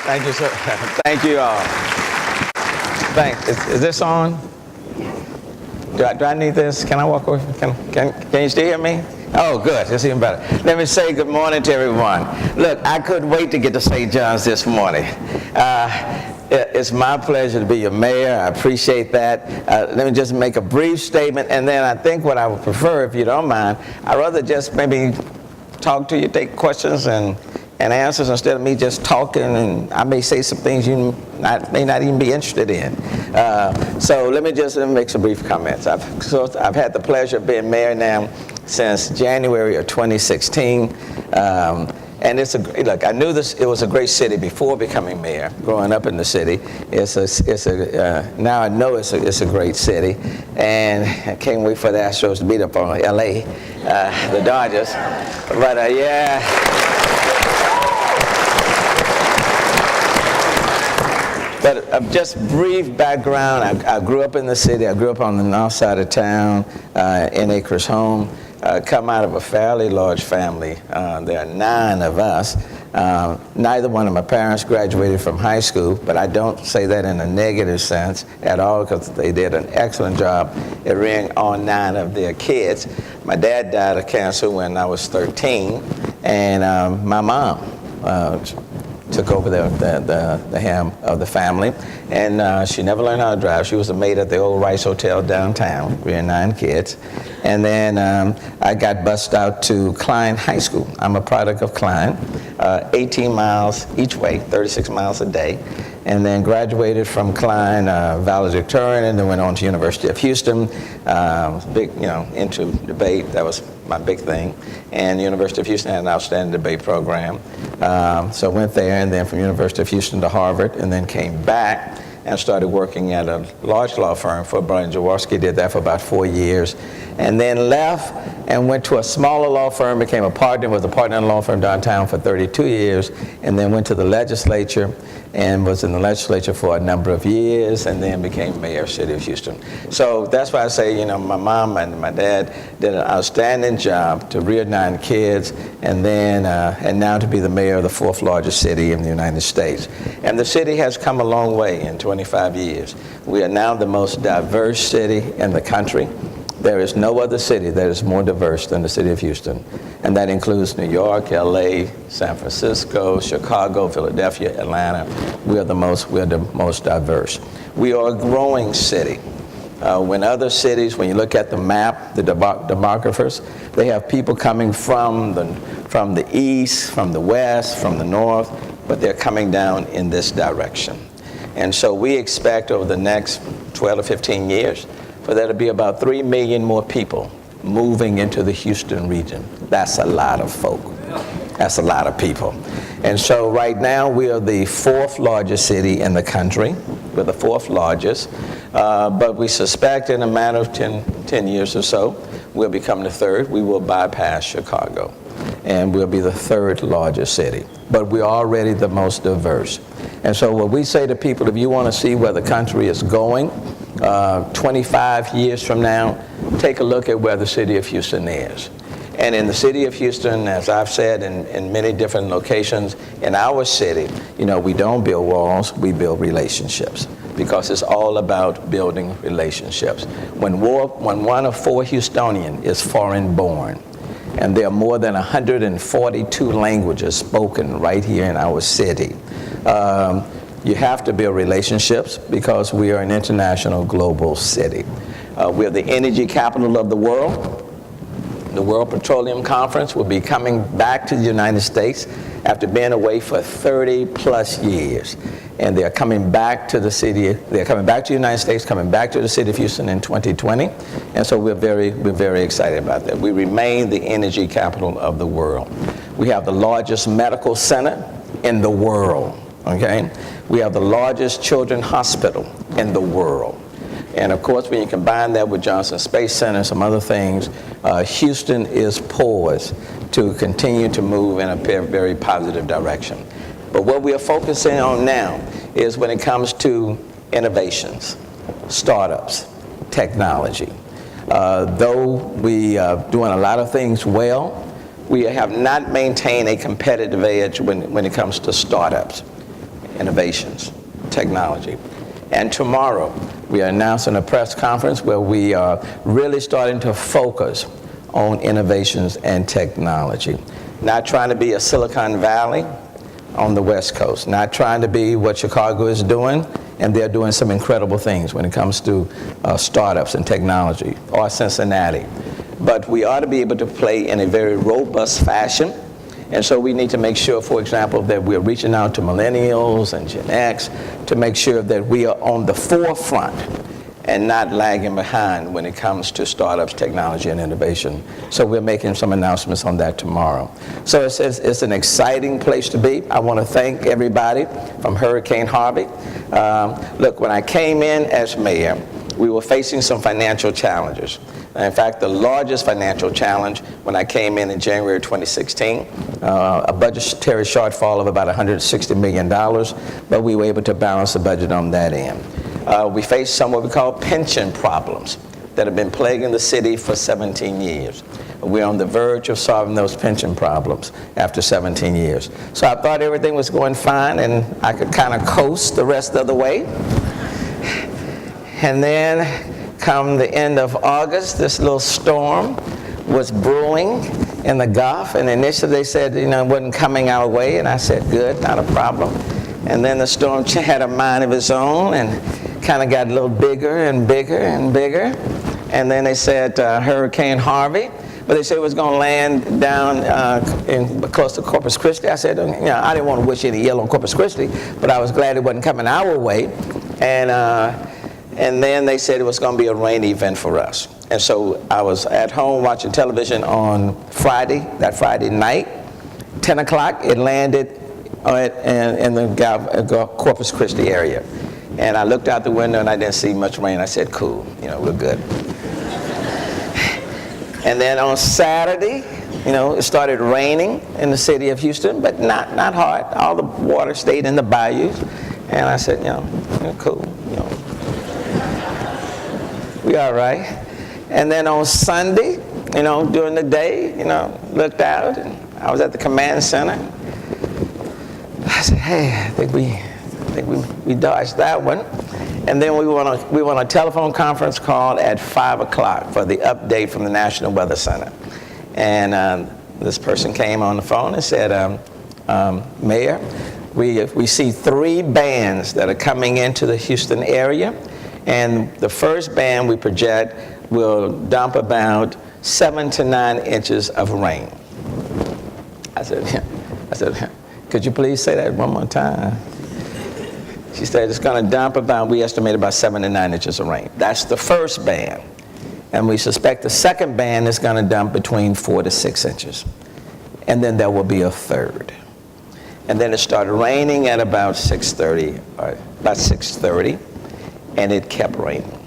Thank you, sir. Thank you all. Is this on? Do I need this? Can I walk away? Can you still hear me? Oh, good. That's even better. Let me say good morning to everyone. Look, I couldn't wait to get to St. John's this morning. It's my pleasure to be your mayor. I appreciate that. Let me just make a brief statement, and then I think what I would prefer, if you don't mind, I'd rather just maybe talk to you, take questions and answers instead of me just talking, and I may say some things you may not even be interested in. So let me just make some brief comments. I've had the pleasure of being mayor now since January of 2016. And look, I knew it was a great city before becoming mayor, growing up in the city. Now I know it's a great city, and I can't wait for the Astros to beat up on LA, the Dodgers. But yeah. But just brief background, I grew up in the city. I grew up on the north side of town in Acres Home. Come out of a fairly large family. There are 9 of us. Neither one of my parents graduated from high school, but I don't say that in a negative sense at all, because they did an excellent job at rearing all 9 of their kids. My dad died of cancer when I was 13, and my mom took over the helm of the family, and she never learned how to drive. She was a maid at the old Rice Hotel downtown. We had 9 kids. And then I got bused out to Klein High School. I'm a product of Klein, 18 miles each way, 36 miles a day. And then graduated from Klein valedictorian, and then went on to University of Houston, into debate. That was my big thing. And University of Houston had an outstanding debate program. So I went there, and then from University of Houston to Harvard, and then came back and started working at a large law firm for Brian Jaworski. Did that for about 4 years, and then left and went to a smaller law firm, became a partner, was a partner in a law firm downtown for 32 years, and then went to the legislature and was in the legislature for a number of years, and then became mayor of the city of Houston. So that's why I say, my mom and my dad did an outstanding job to rear 9 kids, and then and now to be the mayor of the 4th largest city in the United States. And the city has come a long way in 25 years. We are now the most diverse city in the country. There is no other city that is more diverse than the city of Houston, and that includes New York, LA, San Francisco, Chicago, Philadelphia, Atlanta. We are the most diverse. We are a growing city. When other cities, when you look at the map, the demographers, they have people coming from the east, from the west, from the north, but they're coming down in this direction. And so we expect over the next 12 to 15 years for there to be about 3 million more people moving into the Houston region. That's a lot of folk. That's a lot of people. And so right now we are the 4th largest city in the country. We're the 4th largest. But we suspect in a matter of 10 years or so, we'll become the 3rd. We will bypass Chicago, and we'll be the 3rd largest city. But we're already the most diverse. And so what we say to people, if you want to see where the country is going 25 years from now, take a look at where the city of Houston is. And in the city of Houston, as I've said in many different locations, in our city, we don't build walls, we build relationships, because it's all about building relationships. When 1 of 4 Houstonians is foreign born, and there are more than 142 languages spoken right here in our city, you have to build relationships, because we are an international global city. We're the energy capital of the world. The World Petroleum Conference will be coming back to the United States after being away for 30 plus years. And they're coming back to the city, they're coming back to the United States, coming back to the city of Houston in 2020. And so we're very excited about that. We remain the energy capital of the world. We have the largest medical center in the world, okay? We have the largest children's hospital in the world. And of course, when you combine that with Johnson Space Center and some other things, Houston is poised to continue to move in a very positive direction. But what we are focusing on now is when it comes to innovations, startups, technology. Though we are doing a lot of things well, we have not maintained a competitive edge when it comes to startups. innovations, technology. And tomorrow, we are announcing a press conference where we are really starting to focus on innovations and technology. Not trying to be a Silicon Valley on the West Coast, not trying to be what Chicago is doing, and they're doing some incredible things when it comes to startups and technology, or Cincinnati. But we ought to be able to play in a very robust fashion. And so we need to make sure, for example, that we're reaching out to millennials and Gen X to make sure that we are on the forefront and not lagging behind when it comes to startups, technology, and innovation. So we're making some announcements on that tomorrow. So it's an exciting place to be. I want to thank everybody from Hurricane Harvey. Look, when I came in as mayor, we were facing some financial challenges. In fact, the largest financial challenge when I came in January 2016, a budgetary shortfall of about $160 million, but we were able to balance the budget on that end. We faced some what we call pension problems that have been plaguing the city for 17 years. We're on the verge of solving those pension problems after 17 years. So I thought everything was going fine and I could kind of coast the rest of the way. And then come the end of August, this little storm was brewing in the Gulf, and initially they said, it wasn't coming our way, and I said, good, not a problem. And then the storm had a mind of its own and kind of got a little bigger and bigger and bigger. And then they said Hurricane Harvey, but they said it was going to land down close to Corpus Christi. I said, I didn't want to wish any ill on Corpus Christi, but I was glad it wasn't coming our way. And then they said it was going to be a rain event for us. And so I was at home watching television on Friday, that Friday night, 10 o'clock, it landed in the Corpus Christi area. And I looked out the window and I didn't see much rain. I said, cool, we're good. And then on Saturday, it started raining in the city of Houston, but not hard. All the water stayed in the bayous. And I said, cool, we all right. And then on Sunday, during the day, looked out, and I was at the command center. I said, hey, I think we dodged that one. And then we went on a telephone conference call at 5 o'clock for the update from the National Weather Center. And this person came on the phone and said, Mayor, we see 3 bands that are coming into the Houston area. And the first band we project will dump about 7 to 9 inches of rain. I said, could you please say that one more time? She said, it's going to dump we estimate about 7 to 9 inches of rain. That's the first band. And we suspect the second band is going to dump between 4 to 6 inches. And then there will be a third. And then it started raining at about 6:30, and it kept raining,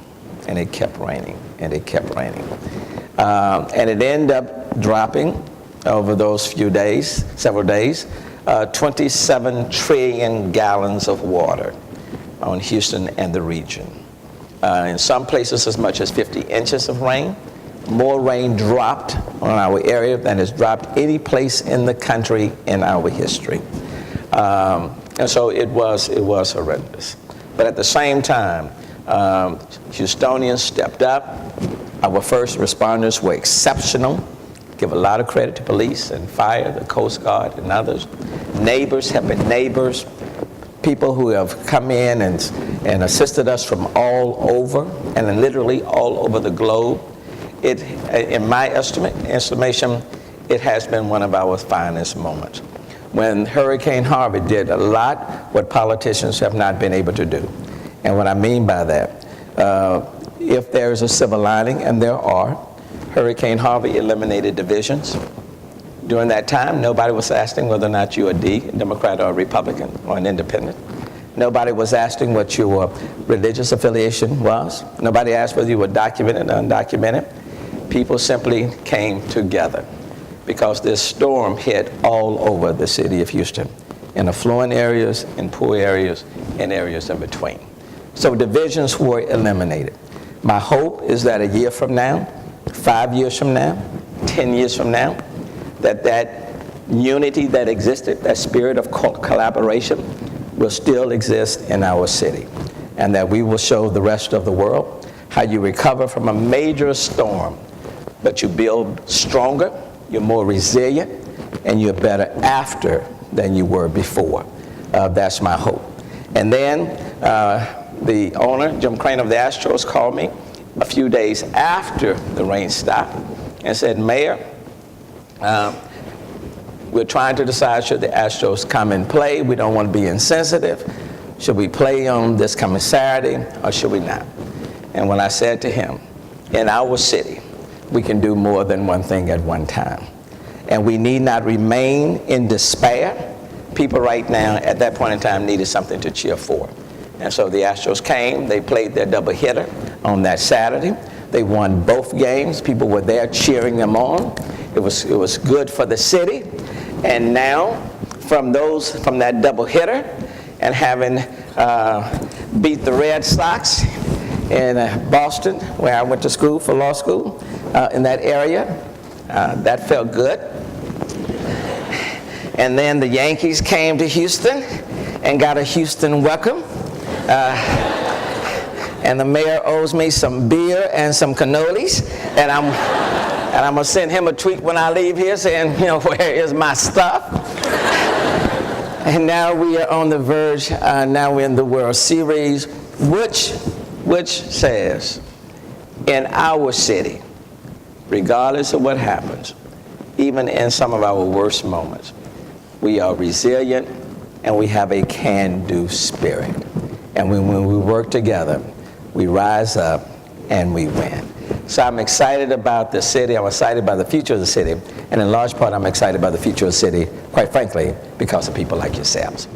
and it kept raining, and it kept raining. And it ended up dropping over those several days, 27 trillion gallons of water on Houston and the region. In some places as much as 50 inches of rain. More rain dropped on our area than has dropped any place in the country in our history. And so it was horrendous. But at the same time, Houstonians stepped up. Our first responders were exceptional. Give a lot of credit to police and fire, the Coast Guard and others. Neighbors have been neighbors. People who have come in and assisted us from all over, and literally all over the globe. In my estimation, it has been one of our finest moments. When Hurricane Harvey did a lot what politicians have not been able to do. And what I mean by that, if there is a silver lining, and there are, Hurricane Harvey eliminated divisions. During that time, nobody was asking whether or not you were a Democrat or a Republican or an independent. Nobody was asking what your religious affiliation was. Nobody asked whether you were documented or undocumented. People simply came together because this storm hit all over the city of Houston, in affluent areas, in poor areas, and areas in between. So divisions were eliminated. My hope is that a year from now, 5 years from now, 10 years from now, that unity that existed, that spirit of collaboration, will still exist in our city, and that we will show the rest of the world how you recover from a major storm, but you build stronger, you're more resilient, and you're better after than you were before. That's my hope. And then the owner, Jim Crane of the Astros, called me a few days after the rain stopped and said, Mayor, we're trying to decide should the Astros come and play. We don't want to be insensitive. Should we play on this coming Saturday or should we not? And when I said to him, in our city, we can do more than one thing at one time. And we need not remain in despair. People right now at that point in time needed something to cheer for. And so the Astros came, they played their doubleheader on that Saturday. They won both games. People were there cheering them on. It was good for the city. And now, from that doubleheader and having beat the Red Sox in Boston, where I went to school for law school, in that area, that felt good. And then the Yankees came to Houston and got a Houston welcome. And the mayor owes me some beer and some cannolis, and I'm gonna send him a tweet when I leave here saying, where is my stuff? And now we are on the verge, now we're in the World Series, which says, in our city, regardless of what happens, even in some of our worst moments, we are resilient and we have a can-do spirit. And when we work together, we rise up and we win. So I'm excited about the city. I'm excited about the future of the city. And in large part, I'm excited about the future of the city, quite frankly, because of people like yourselves.